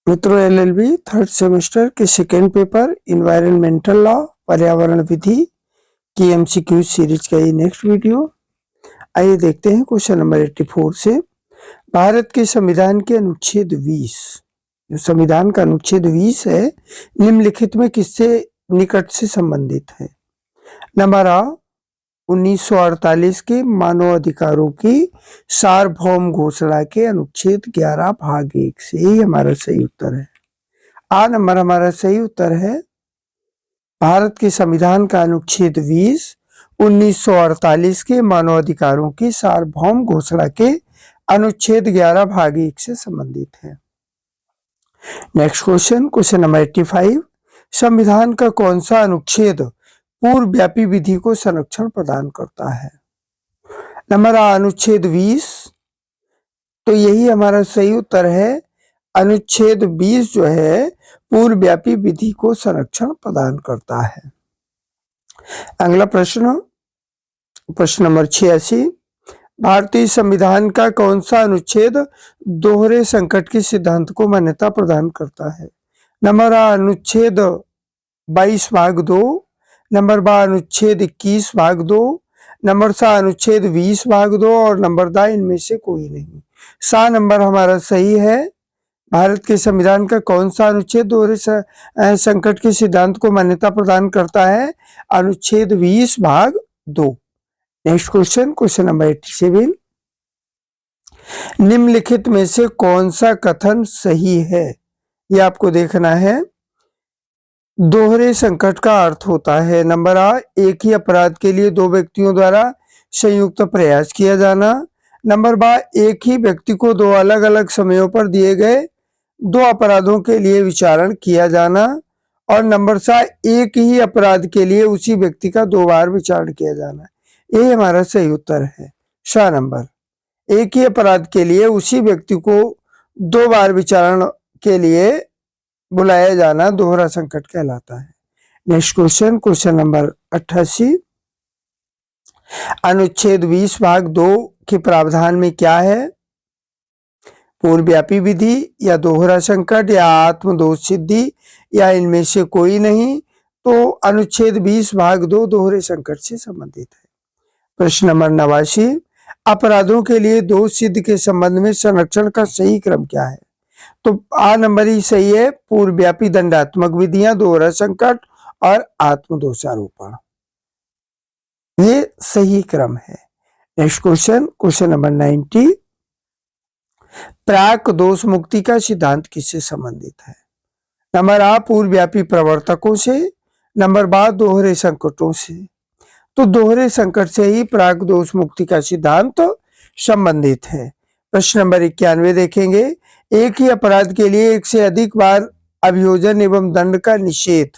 मित्रों, LLB third semester के second paper environmental law पर्यावरण विधि की एमसीक्यू सीरीज का ये नेक्स्ट वीडियो। आइए देखते हैं क्वेश्चन नंबर 84 से। भारत के संविधान के अनुच्छेद 20, जो संविधान का अनुच्छेद 20 है, निम्नलिखित में किससे निकट से संबंधित है? नंबर आ 1948 के मानव अधिकारों की सार्वभौम घोषणा के अनुच्छेद 11 भाग 1 से। ही हमारा सही उत्तर है। आ नंबर हमारा सही उत्तर है। भारत के संविधान का अनुच्छेद 20 1948 के मानव अधिकारों की सार्वभौम घोषणा के अनुच्छेद 11 भाग 1 से संबंधित है। Next question, question number 85। संविधान का कौन सा अनुच्छेद पूर्वव्यापी विधि को संरक्षण प्रदान करता है? नंबर आ अनुच्छेद 20, तो यही हमारा सही उत्तर है। अनुच्छेद 20 जो है पूर्वव्यापी विधि को संरक्षण प्रदान करता है। अगला प्रश्न, प्रश्न नंबर 86। भारतीय संविधान का कौन सा अनुच्छेद दोहरे संकट के सिद्धांत को मान्यता प्रदान करता है? नंबर आ अनुच्छेद 22 भाग 2, नंबर बा अनुच्छेद 21 भाग 2, नंबर सा अनुच्छेद 20 भाग 2 और नंबर दा इनमें से कोई नहीं। सा नंबर हमारा सही है। भारत के संविधान का कौन सा अनुच्छेद दोहरे संकट के सिद्धांत को मान्यता प्रदान करता है? अनुच्छेद 20 भाग 2। Next question, question number 87। निम्नलिखित में से कौन सा कथन सही है? ये आपको देखना है। दोहरे संकट का अर्थ होता है, नंबर आ एक ही अपराध के लिए दो व्यक्तियों द्वारा संयुक्त प्रयास किया जाना, नंबर बा एक ही व्यक्ति को दो अलग अलग समयों पर दिए गए दो अपराधों के लिए विचारण किया जाना, और नंबर सा एक ही अपराध के लिए उसी व्यक्ति का दो बार विचारण किया जाना। ये हमारा सही उत्तर है। सा नंबर एक ही अपराध के लिए उसी व्यक्ति को दो बार विचारण के लिए बुलाया जाना दोहरा संकट कहलाता है। Next question, question number 88। अनुच्छेद 20 भाग 2 के प्रावधान में क्या है? पूर्वव्यापी विधि या दोहरा संकट या आत्मदोष सिद्धि या इनमें से कोई नहीं। तो अनुच्छेद 20 भाग 2 दोहरे संकट से संबंधित है। प्रश्न नंबर 89। अपराधों के लिए दोष सिद्ध के संबंध में संरक्षण का सही क्रम क्या है? तो आ नंबर ही सही है। पूर्वव्यापी दंडात्मक विधियां, दोहरा संकट और आत्मदोषारोपण, ये सही क्रम है। Next question, question number 90। प्राक दोष मुक्ति का सिद्धांत किससे संबंधित है? नंबर आ पूर्वव्यापी प्रवर्तकों से, नंबर बा दोहरे संकटों से। तो दोहरे संकट से ही प्राक दोष मुक्ति का सिद्धांत संबंधित है। प्रश्न नंबर 91 देखेंगे। एक ही अपराध के लिए एक से अधिक बार अभियोजन एवं दंड का निषेध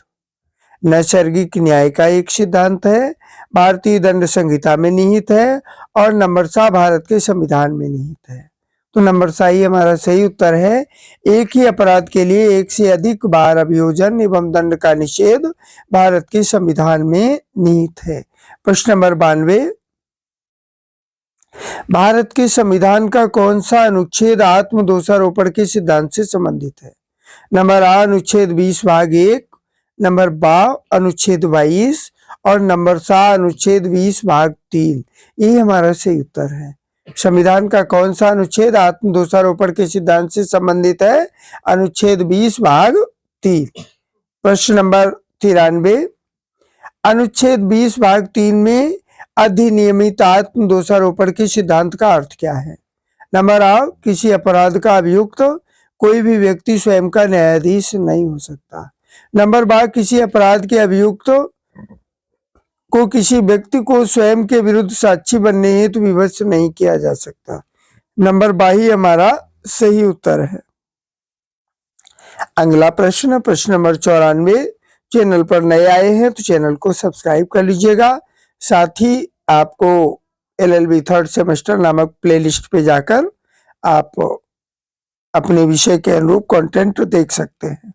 नैसर्गिक न्याय का एक सिद्धांत है, भारतीय दंड संहिता में निहित है और नंबर सा भारत के संविधान में निहित है। तो नंबर सा ही हमारा सही उत्तर है। एक ही अपराध के लिए एक से अधिक बार अभियोजन एवं दंड का निषेध भारत के संविधान में निहित है। प्रश्न नंबर 92। भारत के संविधान का कौन सा अनुच्छेद आत्मदोषारोपण के सिद्धांत से संबंधित है? नंबर आ अनुच्छेद 20 भाग 1, नंबर बा अनुच्छेद 22 और नंबर सा अनुच्छेद 20 भाग 3। यही हमारा सही उत्तर है। संविधान का कौन सा अनुच्छेद आत्मदोषारोपण के सिद्धांत से संबंधित है? अनुच्छेद 20 भाग 3। प्रश्न नंबर 93। अनुच्छेद 20 भाग 3 में अधिनियमित आत्मदोषारोपण के सिद्धांत का अर्थ क्या है? नंबर आ किसी अपराध का अभियुक्त कोई भी व्यक्ति स्वयं का न्यायाधीश नहीं हो सकता। नंबर बा किसी अपराध के अभियुक्त को किसी व्यक्ति को स्वयं के विरुद्ध साक्षी बनने हेतु विवश नहीं किया जा सकता। नंबर बा ही हमारा सही उत्तर है। अगला प्रश्न, प्रश्न नंबर 94। चैनल पर नए आए हैं तो चैनल को सब्सक्राइब कर लीजिएगा। साथ ही आपको एलएलबी थर्ड सेमेस्टर नामक प्लेलिस्ट पे जाकर आप अपने विषय के अनुरूप कंटेंट देख सकते हैं।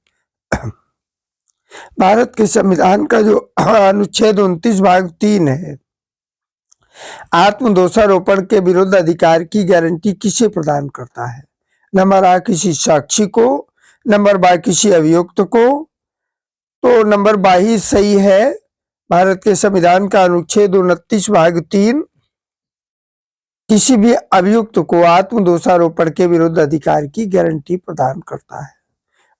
भारत के संविधान का जो अनुच्छेद 29 भाग 3 है, आत्मदोषारोपण के विरुद्ध अधिकार की गारंटी किसे प्रदान करता है? नंबर आ किसी साक्षी को, नंबर बा किसी अभियुक्त को, तो नंबर बा ही सही है। भारत के संविधान का अनुच्छेद 29 भाग 3 किसी भी अभियुक्त को आत्म दोषारोपण के विरुद्ध अधिकार की गारंटी प्रदान करता है।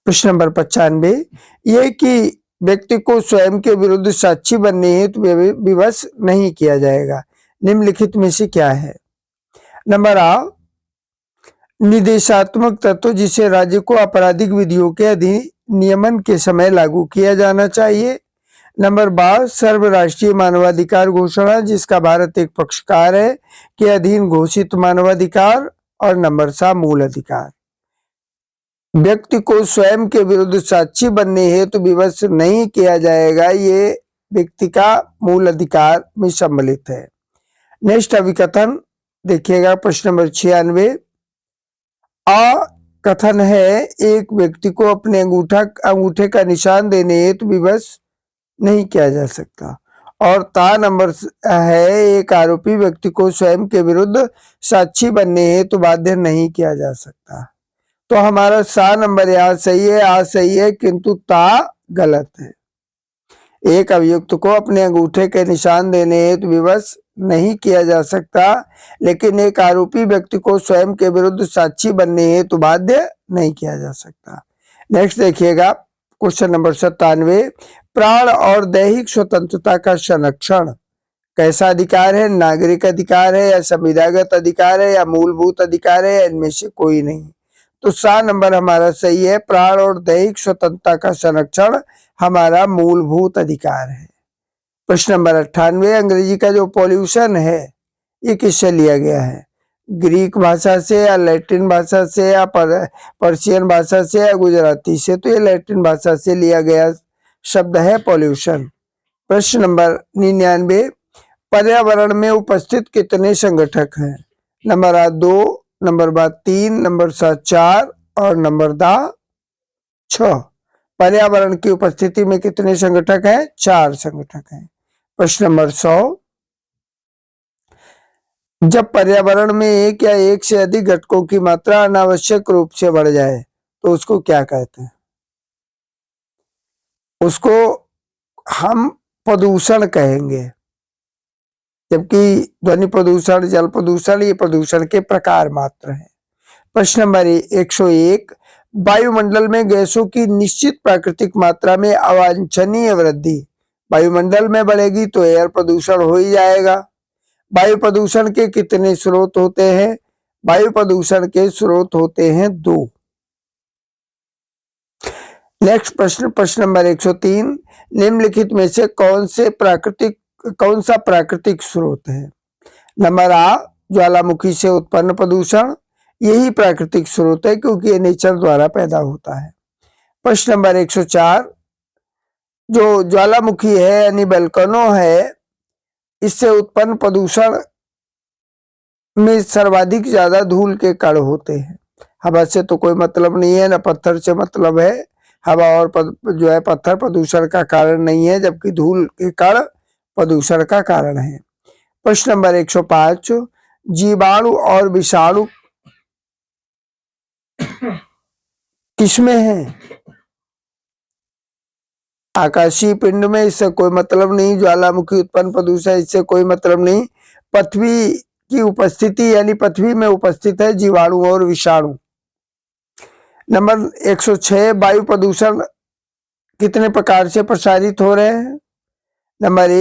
प्रश्न नंबर 95, ये कि व्यक्ति को स्वयं के विरुद्ध साक्षी बनने हेतु विवश नहीं किया जाएगा, निम्नलिखित में से क्या है? नंबर आ, निदेशात्मक तत्व जिसे राज्य को आपराधिक विधियों के अधिनियमन के समय लागू किया जाना चाहिए। नंबर बा, सर्वराष्ट्रीय मानवाधिकार घोषणा जिसका भारत एक पक्षकार है के अधीन घोषित मानवाधिकार। और नंबर सा, मूल अधिकार। व्यक्ति को स्वयं के विरुद्ध साक्षी बनने हेतु विवश नहीं किया जाएगा, ये व्यक्ति का मूल अधिकार में सम्मिलित है। नेक्स्ट अभिकथन देखिएगा, प्रश्न नंबर 96। आ कथन है एक व्यक्ति को अपने अंगूठे का निशान देने हेतु विवश नहीं किया जा सकता। और ता नंबर है एक आरोपी व्यक्ति को स्वयं के विरुद्ध साक्षी बनने हेतु बाध्य नहीं किया जा सकता। तो हमारा सा नंबर यहाँ सही है, आ सही है, किंतु ता गलत है। एक अभियुक्त को अपने अंगूठे के निशान देने हेतु विवश नहीं किया जा सकता, लेकिन एक आरोपी व्यक्ति को स्वयं के विरुद्ध साक्षी बनने हेतु बाध्य नहीं किया जा सकता। नेक्स्ट देखिएगा, क्वेश्चन नंबर 97। प्राण और दैहिक स्वतंत्रता का संरक्षण कैसा अधिकार है? नागरिक अधिकार है, या संविधागत अधिकार है, या मूलभूत अधिकार है, या इनमें से कोई नहीं। तो सा नंबर हमारा सही है, प्राण और दैहिक स्वतंत्रता का संरक्षण हमारा मूलभूत अधिकार है। प्रश्न नंबर 98, अंग्रेजी का जो पॉल्यूशन है ये किससे लिया गया है? ग्रीक भाषा से, या लैटिन भाषा से, या पर्शियन भाषा से, या गुजराती से? तो ये लैटिन भाषा से लिया गया शब्द है पॉल्यूशन। प्रश्न नंबर 99, पर्यावरण में उपस्थित कितने संगठक हैं? नंबर आ 2, नंबर बा 3, नंबर सा 4 और नंबर दा 6। पर्यावरण की उपस्थिति में कितने संगठक हैं? 4 संगठक हैं। प्रश्न नंबर 100, जब पर्यावरण में एक या एक से अधिक घटकों की मात्रा अनावश्यक रूप से बढ़ जाए तो उसको क्या कहते हैं? उसको हम प्रदूषण कहेंगे। जबकि ध्वनि प्रदूषण, जल प्रदूषण, ये प्रदूषण के प्रकार मात्र हैं। प्रश्न नंबर 101, वायुमंडल में गैसों की निश्चित प्राकृतिक मात्रा में अवांछनीय वृद्धि वायुमंडल में बढ़ेगी तो एयर प्रदूषण हो ही जाएगा। वायु प्रदूषण के कितने स्रोत होते हैं? वायु प्रदूषण के स्रोत होते हैं 2। नेक्स्ट प्रश्न, प्रश्न नंबर 103, निम्नलिखित में से कौन सा प्राकृतिक स्रोत है? नंबर आ, ज्वालामुखी से उत्पन्न प्रदूषण, यही प्राकृतिक स्रोत है क्योंकि ये नेचर द्वारा पैदा होता है। प्रश्न नंबर 104, जो ज्वालामुखी है यानी वोल्केनो है, इससे उत्पन्न प्रदूषण में सर्वाधिक ज्यादा धूल के कण होते हैं। हवा से तो कोई मतलब नहीं है, न पत्थर से मतलब है। हवा और पत्थर प्रदूषण का कारण नहीं है, जबकि धूल के कण प्रदूषण का कारण है। प्रश्न नंबर 105, जीवाणु और विषाणु किसमें है? आकाशीय पिंड में, इससे कोई मतलब नहीं। ज्वालामुखी उत्पन्न प्रदूषण, इससे कोई मतलब नहीं। पृथ्वी की उपस्थिति यानी पृथ्वी में उपस्थित है जीवाणु और विषाणु। नंबर 106, वायु प्रदूषण कितने प्रकार से प्रसारित हो रहे हैं? नंबर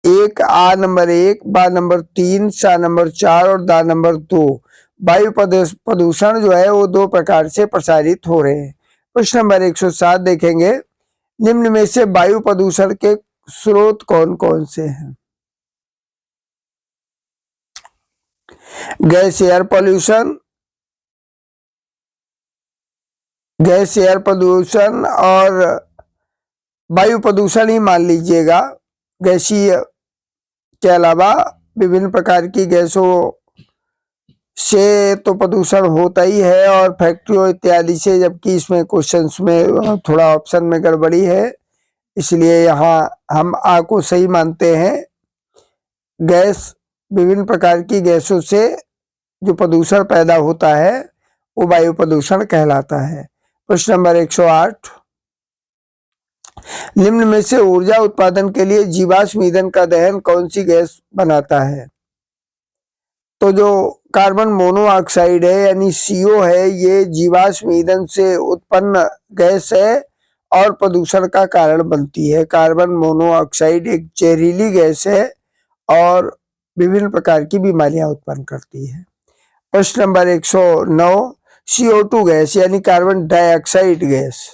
1 आ नंबर 1, बा नंबर 3, सा नंबर 4 और दा नंबर 2। वायु प्रदूषण जो है वो 2 प्रकार से प्रसारित हो रहे हैं। प्रश्न नंबर 107 देखेंगे, निम्न में से वायु प्रदूषण के स्रोत कौन कौन से हैं? Gas air pollution, gas air प्रदूषण और वायु प्रदूषण ही मान लीजिएगा। गैसीय के अलावा विभिन्न प्रकार की गैसों से तो प्रदूषण होता ही है, और फैक्ट्रियों इत्यादि से, जबकि इसमें क्वेश्चंस में थोड़ा ऑप्शन में गड़बड़ी है, इसलिए यहाँ हम आ को सही मानते हैं। गैस, विभिन्न प्रकार की गैसों से जो प्रदूषण पैदा होता है वो वायु प्रदूषण कहलाता है। प्रश्न नंबर 108, निम्न में से ऊर्जा उत्पादन के लिए जीवाश्म ईंधन का दहन कौन सी गैस बनाता है? तो जो कार्बन मोनोऑक्साइड है यानी CO है, ये जीवाश्म ईंधन से उत्पन्न गैस है और प्रदूषण का कारण बनती है। कार्बन मोनोऑक्साइड एक जहरीली गैस है और विभिन्न प्रकार की बीमारियां उत्पन्न करती है। प्रश्न नंबर 109, CO2 गैस यानी कार्बन डाइऑक्साइड गैस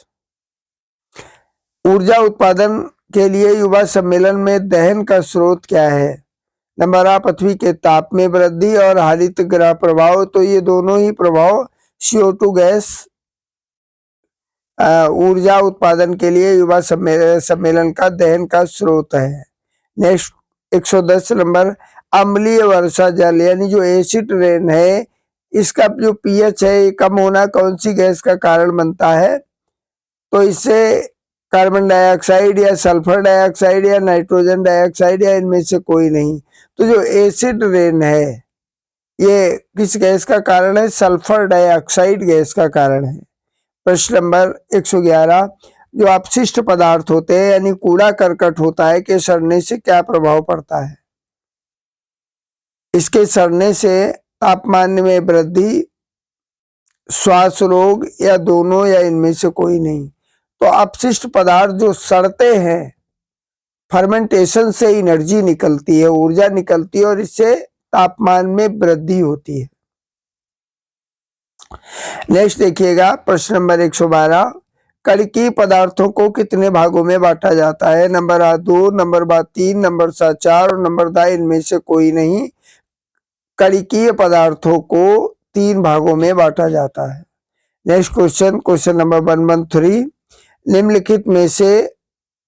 ऊर्जा उत्पादन के लिए युवा सम्मेलन में दहन का स्रोत क्या है? नंबर आ, पृथ्वी के ताप में वृद्धि और हरित गृह प्रभाव। तो ये दोनों ही प्रभाव CO2 गैस ऊर्जा उत्पादन के लिए युवा सम्मेलन का दहन का स्रोत है। नेक्स्ट 110 नंबर, अम्लीय वर्षा जल यानी जो एसिड रेन है, इसका जो pH है ये कम होना कौन सी गैस का कारण बनता है? तो इससे कार्बन डाइऑक्साइड या सल्फर डाइऑक्साइड या नाइट्रोजन डाइऑक्साइड या इनमें से कोई नहीं। तो जो एसिड रेन है ये किस गैस का कारण है? सल्फर डाइऑक्साइड गैस का कारण है। प्रश्न नंबर 111, जो अपशिष्ट पदार्थ होते हैं यानी कूड़ा करकट होता है के सड़ने से क्या प्रभाव पड़ता है? इसके सड़ने से तापमान में वृद्धि, श्वास रोग या दोनों या इनमें से कोई नहीं। तो अपशिष्ट पदार्थ जो सड़ते हैं, फर्मेंटेशन से एनर्जी निकलती है, ऊर्जा निकलती है और इससे तापमान में वृद्धि होती है। नेक्स्ट देखिएगा प्रश्न नंबर 112, कणकीय पदार्थों को कितने भागों में बांटा जाता है? नंबर आ 2, नंबर बा 3, नंबर सा 4 और नंबर दा इनमें से कोई नहीं। कणकीय पदार्थों को 3 भागों में बांटा जाता है। नेक्स्ट क्वेश्चन, क्वेश्चन नंबर 113, निम्नलिखित में से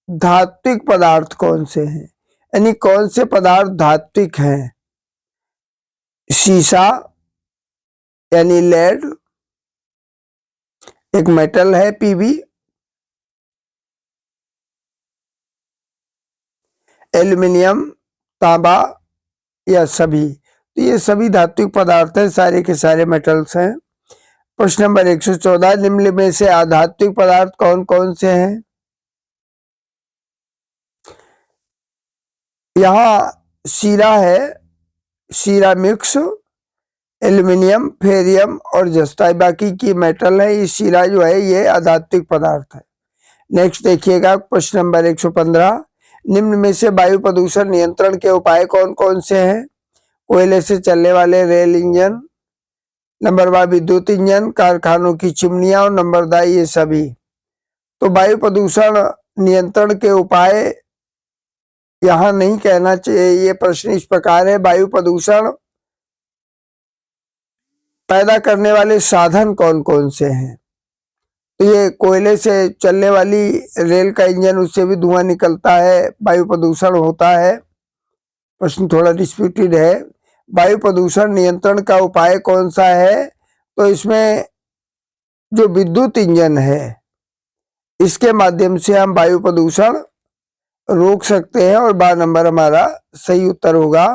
धात्विक पदार्थ कौन से हैं? यानी कौन से पदार्थ धात्विक हैं? शीशा यानी लेड, एक मेटल है Pb, एल्युमिनियम, तांबा या सभी। तो ये सभी धात्विक पदार्थ हैं, सारे के सारे मेटल्स हैं। प्रश्न नंबर 114, निम्न में से अधात्विक पदार्थ कौन कौन से हैं? यहाँ शीरा है, सिरामिक्स, एल्युमिनियम, फेरियम और जस्ता, बाकी की मेटल है। ये शीरा जो है ये अधात्विक पदार्थ है। नेक्स्ट देखिएगा प्रश्न नंबर 115, निम्न में से वायु प्रदूषण नियंत्रण के उपाय कौन कौन से हैं? कोयले से चलने वाले रेल इंजन, नंबर बा विद्युत इंजन, कारखानों की चिमनियां और नंबर दा ये सभी। तो वायु प्रदूषण नियंत्रण के उपाय यहाँ नहीं कहना चाहिए। ये प्रश्न इस प्रकार है, वायु प्रदूषण पैदा करने वाले साधन कौन कौन से हैं? तो ये कोयले से चलने वाली रेल का इंजन, उससे भी धुआं निकलता है, वायु प्रदूषण होता है। प्रश्न थोड़ा डिस्प्यूटेड है। वायु प्रदूषण नियंत्रण का उपाय कौन सा है? तो इसमें जो विद्युत इंजन है इसके माध्यम से हम वायु प्रदूषण रोक सकते हैं और 12 नंबर हमारा सही उत्तर होगा।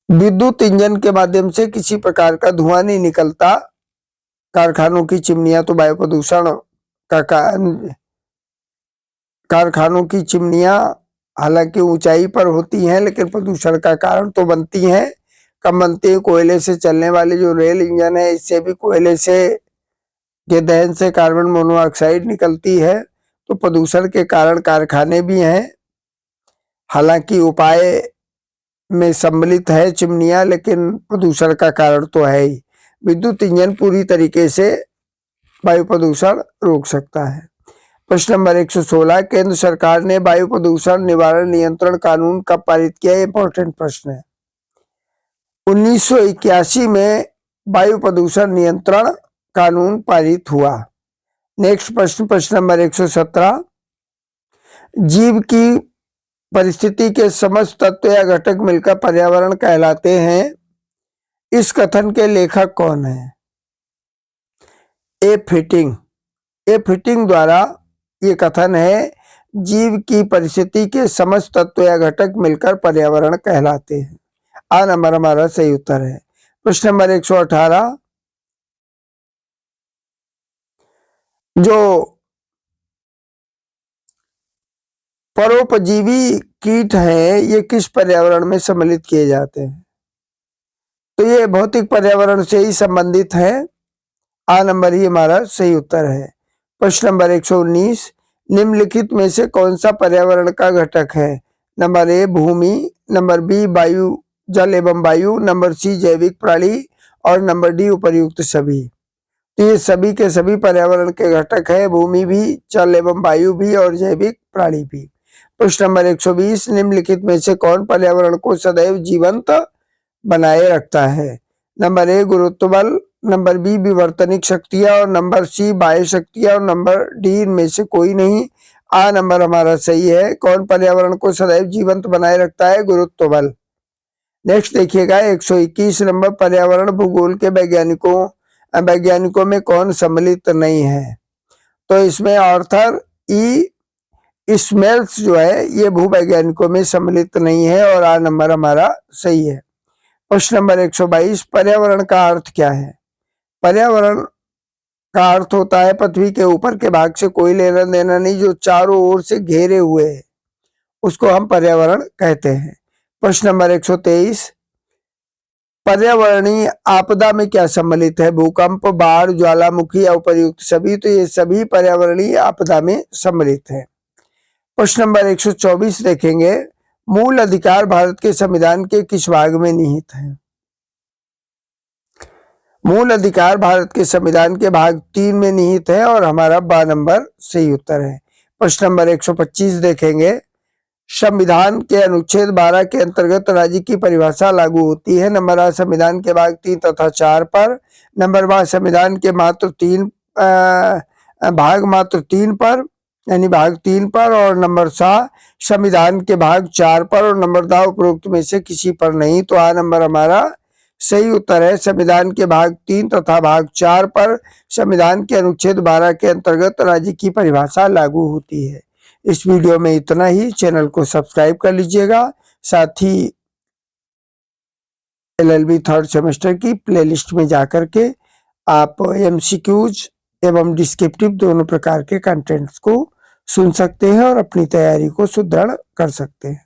विद्युत इंजन के माध्यम से किसी प्रकार का धुआं नहीं निकलता। कारखानों की चिमनियां तो वायु प्रदूषण का कारखानों की चिमनियां हालांकि ऊंचाई पर होती हैं लेकिन प्रदूषण का कारण तो बनती हैं। कब बनती है? कोयले से चलने वाले जो रेल इंजन है इससे भी कोयले से के दहन से कार्बन मोनोऑक्साइड निकलती है, तो प्रदूषण के कारण कारखाने भी हैं। हालांकि उपाय में सम्मिलित है चिमनियां, लेकिन प्रदूषण का कारण तो है ही। विद्युत इंजन पूरी तरीके से वायु प्रदूषण रोक सकता है। प्रश्न नंबर 116, केंद्र सरकार ने वायु प्रदूषण निवारण नियंत्रण कानून कब पारित किया? इंपॉर्टेंट प्रश्न है। 1981 में वायु प्रदूषण नियंत्रण कानून पारित हुआ। नेक्स्ट प्रश्न, प्रश्न नंबर 117, जीव की परिस्थिति के समस्त तत्व या घटक मिलकर पर्यावरण कहलाते हैं। इस कथन के लेखक कौन है? ए फिटिंग द्वारा ये कथन है, जीव की परिस्थिति के समस्त तत्व या घटक मिलकर पर्यावरण कहलाते हैं। आ नंबर हमारा सही उत्तर है। प्रश्न नंबर 118, जो परोपजीवी कीट हैं ये किस पर्यावरण में सम्मिलित किए जाते हैं? तो ये भौतिक पर्यावरण से ही संबंधित है। आ नंबर ही हमारा सही उत्तर है। प्रश्न नंबर 119, निम्नलिखित में से कौन सा पर्यावरण का घटक है? नंबर ए भूमि, नंबर बी वायु, जल एवं वायु, नंबर सी जैविक प्राणी और नंबर डी उपर्युक्त सभी। तो ये सभी के सभी पर्यावरण के घटक है, भूमि भी, जल एवं वायु भी और जैविक प्राणी भी। प्रश्न नंबर 120, निम्नलिखित में से कौन पर्यावरण को सदैव जीवंत बनाए रखता है? नंबर ए गुरुत्व बल, नंबर बी विवर्तनिक शक्तियां और नंबर सी बाह्य शक्तियां और नंबर डी इनमें से कोई नहीं। आ नंबर हमारा सही है। कौन पर्यावरण को सदैव जीवंत बनाए रखता है? गुरुत्व बल। नेक्स्ट देखिएगा 121 नंबर, पर्यावरण भूगोल के वैज्ञानिकों में कौन सम्मिलित नहीं है? तो इसमें आर्थर ई स्मेल्स जो है ये भूवैज्ञानिकों में सम्मिलित नहीं है और आ नंबर हमारा सही है। प्रश्न नंबर 122, पर्यावरण का अर्थ क्या है? पर्यावरण का अर्थ होता है पृथ्वी के ऊपर के भाग से कोई लेना देना नहीं, जो चारों ओर से घेरे हुए है उसको हम पर्यावरण कहते हैं। प्रश्न नंबर 123, पर्यावरणीय आपदा में क्या सम्मिलित है? भूकंप, बाढ़, ज्वालामुखी या उपर्युक्त सभी। तो ये सभी पर्यावरणीय आपदा में सम्मिलित है। प्रश्न नंबर 124 देखेंगे, मूल अधिकार भारत के संविधान के किस भाग में निहित है? मूल अधिकार भारत के संविधान के भाग 3 में निहित है और हमारा 12 नंबर सही उत्तर है। प्रश्न नंबर 125 देखेंगे, संविधान के अनुच्छेद 12 के अंतर्गत राज्य की परिभाषा लागू होती है। नंबर आ संविधान के भाग 3 तथा 4 पर, नंबर बा संविधान के भाग मात्र 3 पर यानी भाग 3 पर और नंबर सा संविधान के भाग 4 पर और नंबर दा उपरोक्त में से किसी पर नहीं। तो आ नंबर हमारा सही उत्तर है। संविधान के भाग 3 तथा भाग 4 पर संविधान के अनुच्छेद 12 के अंतर्गत राज्य की परिभाषा लागू होती है। इस वीडियो में इतना ही। चैनल को सब्सक्राइब कर लीजिएगा, साथ ही LLB थर्ड सेमेस्टर की प्लेलिस्ट में जाकर के आप MCQs एवं डिस्क्रिप्टिव दोनों प्रकार के कंटेंट्स को सुन सकते हैं और अपनी तैयारी को सुदृढ़ कर सकते हैं।